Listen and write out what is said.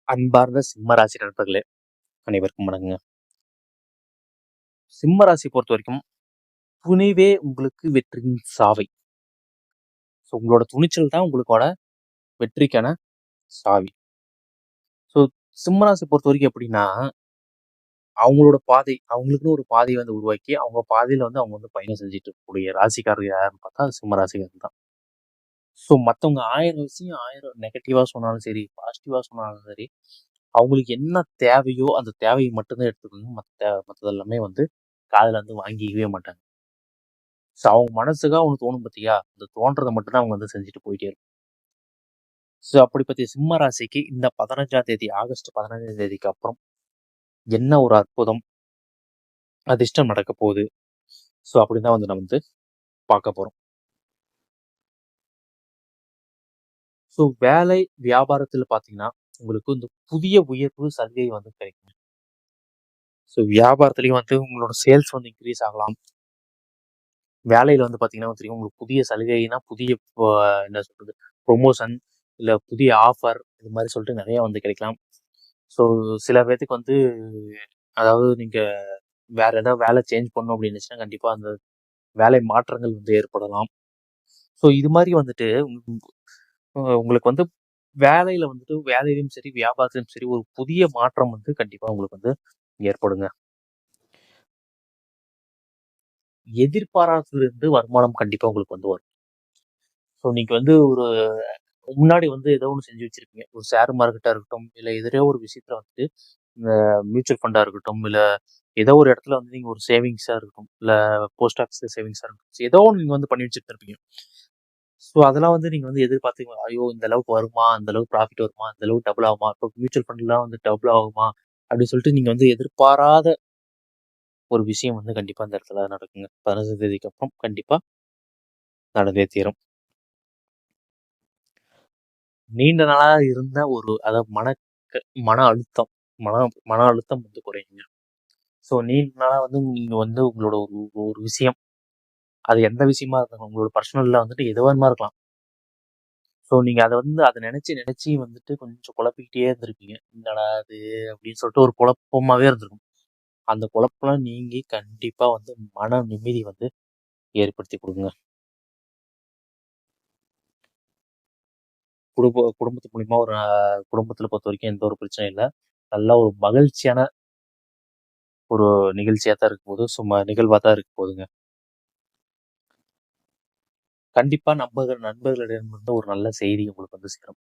அன்பார்ந்த சிம்ம ராசி நண்பர்களே, அனைவருக்கும் வணக்கங்க. சிம்ம ராசி பொறுத்த வரைக்கும் துணிவே உங்களுக்கு வெற்றியின் சாவி. ஸோ உங்களோட துணிச்சல் தான் உங்களுக்கோட வெற்றிக்கான சாவி. ஸோ சிம்ம ராசி பொறுத்த வரைக்கும் எப்படின்னா, அவங்களோட பாதை அவங்களுக்குன்னு ஒரு பாதையை வந்து உருவாக்கி அவங்க பாதையில வந்து அவங்க வந்து பயணம் செஞ்சுட்டு இருக்கக்கூடிய ராசிக்காரர் யாருன்னு பார்த்தா அது சிம்ம ராசிக்காரர் தான். ஸோ மற்றவங்க 1000 விஷயம் 1000 நெகட்டிவா சொன்னாலும் சரி, பாசிட்டிவா சொன்னாலும் சரி, அவங்களுக்கு என்ன தேவையோ அந்த தேவையை மட்டும்தான் எடுத்துக்கணும். மற்றது எல்லாமே வந்து காதுல வந்து வாங்கிக்கவே மாட்டாங்க. ஸோ அவங்க மனசுக்கா ஒண்ணு தோணும் பாத்தியா, அந்த தோன்றத மட்டும் தான் அவங்க வந்து செஞ்சுட்டு போயிட்டே இருக்கும். ஸோ அப்படிப்பட்ட சிம்ம ராசிக்கு இந்த 15ஆம் தேதி ஆகஸ்ட் 15ஆம் தேதிக்கு அப்புறம் என்ன ஒரு அற்புதம், அதிர்ஷ்டம் நடக்க போகுது. ஸோ அப்படிதான் வந்து நம்ம வந்து பார்க்க போறோம். ஸோ வேலை வியாபாரத்துல பாத்தீங்கன்னா உங்களுக்கு இந்த புதிய உயர்வு சலுகை வந்து கிடைக்கும். ஸோ வியாபாரத்துலயும் வந்து உங்களோட சேல்ஸ் வந்து இன்க்ரீஸ் ஆகலாம். வேலையில வந்து பாத்தீங்கன்னா தெரியும் உங்களுக்கு புதிய சலுகைனா புதிய என்ன சொல்றது ப்ரொமோஷன் இல்ல புதிய ஆஃபர் இது மாதிரி சொல்லிட்டு நிறைய வந்து கிடைக்கலாம். ஸோ சில பேர்த்துக்கு வந்து அதாவது நீங்க வேற ஏதாவது வேலை சேஞ்ச் பண்ணணும் அப்படின்னு நினைச்சுன்னா கண்டிப்பா அந்த வேலை மாற்றங்கள் வந்து ஏற்படலாம். ஸோ இது மாதிரி வந்துட்டு உங்களுக்கு வந்து வேலையில வந்துட்டு வேலையிலும் சரி வியாபாரத்திலும் சரி ஒரு புதிய மாற்றம் வந்து கண்டிப்பா உங்களுக்கு வந்து ஏற்படுங்க. எதிர்பாராததிலிருந்து வருமானம் கண்டிப்பா உங்களுக்கு வந்து வரும். ஸோ நீங்க வந்து ஒரு முன்னாடி வந்து ஏதோ ஒன்று செஞ்சு வச்சிருப்பீங்க. ஒரு ஷேர் மார்க்கெட்டா இருக்கட்டும், இல்ல எதிரோ ஒரு விஷயத்துல வந்துட்டு இந்த மியூச்சுவல் ஃபண்டா இருக்கட்டும், இல்ல ஏதோ ஒரு இடத்துல வந்து நீங்க ஒரு சேவிங்ஸா இருக்கட்டும், இல்ல போஸ்ட் ஆஃபீஸ்ல சேவிங்ஸா இருக்கட்டும், ஏதோ ஒன்று நீங்க வந்து பண்ணி வச்சுட்டு இருப்பீங்க. ஸோ அதெல்லாம் வந்து நீங்க வந்து எதிர்பார்த்தீங்க, ஐயோ இந்த அளவுக்கு வருமா, அந்த அளவுக்கு ப்ராஃபிட் வருமா, இந்த அளவுக்கு டபுள் ஆகுமா, இப்போ மியூச்சுவல் ஃபண்ட்லாம் வந்து டபுள் ஆகுமா அப்படின்னு சொல்லிட்டு நீங்க வந்து எதிர்பாராத ஒரு விஷயம் வந்து கண்டிப்பா அந்த இடத்துல நடக்குங்க. 15ஆம் தேதிக்கு அப்புறம் கண்டிப்பா நடந்தே தீரும். நீண்ட நாளா இருந்த ஒரு அதாவது மன அழுத்தம் மன மன அழுத்தம் வந்து குறையுங்க. ஸோ நீண்ட நாளா வந்து நீங்க வந்து உங்களோட ஒரு ஒரு விஷயம் அது எந்த விஷயமா இருந்தாலும் உங்களோட பர்சனல்ல வந்துட்டு எதுவாக இருக்கலாம். ஸோ நீங்க அதை நினைச்சு நினைச்சு வந்துட்டு கொஞ்சம் குழப்பிக்கிட்டே இருந்திருப்பீங்க. என்னடா அது அப்படின்னு சொல்லிட்டு ஒரு குழப்பமாவே இருந்திருக்கும். அந்த குழப்பம்லாம் நீங்கி கண்டிப்பா வந்து மன நிம்மதி வந்து ஏற்படுத்தி கொடுங்க. குடும்பத்து மூலியமா ஒரு குடும்பத்துல பொறுத்த வரைக்கும் எந்த ஒரு பிரச்சனையும் இல்லை. நல்ல ஒரு மகிழ்ச்சியான ஒரு நிகழ்ச்சியா தான் இருக்க போகுது. சும்மா நிகழ்வா தான் இருக்க போகுதுங்க. கண்டிப்பா நண்பர்களிடமிருந்து ஒரு நல்ல செய்தி உங்களுக்கு வந்து சேரும்.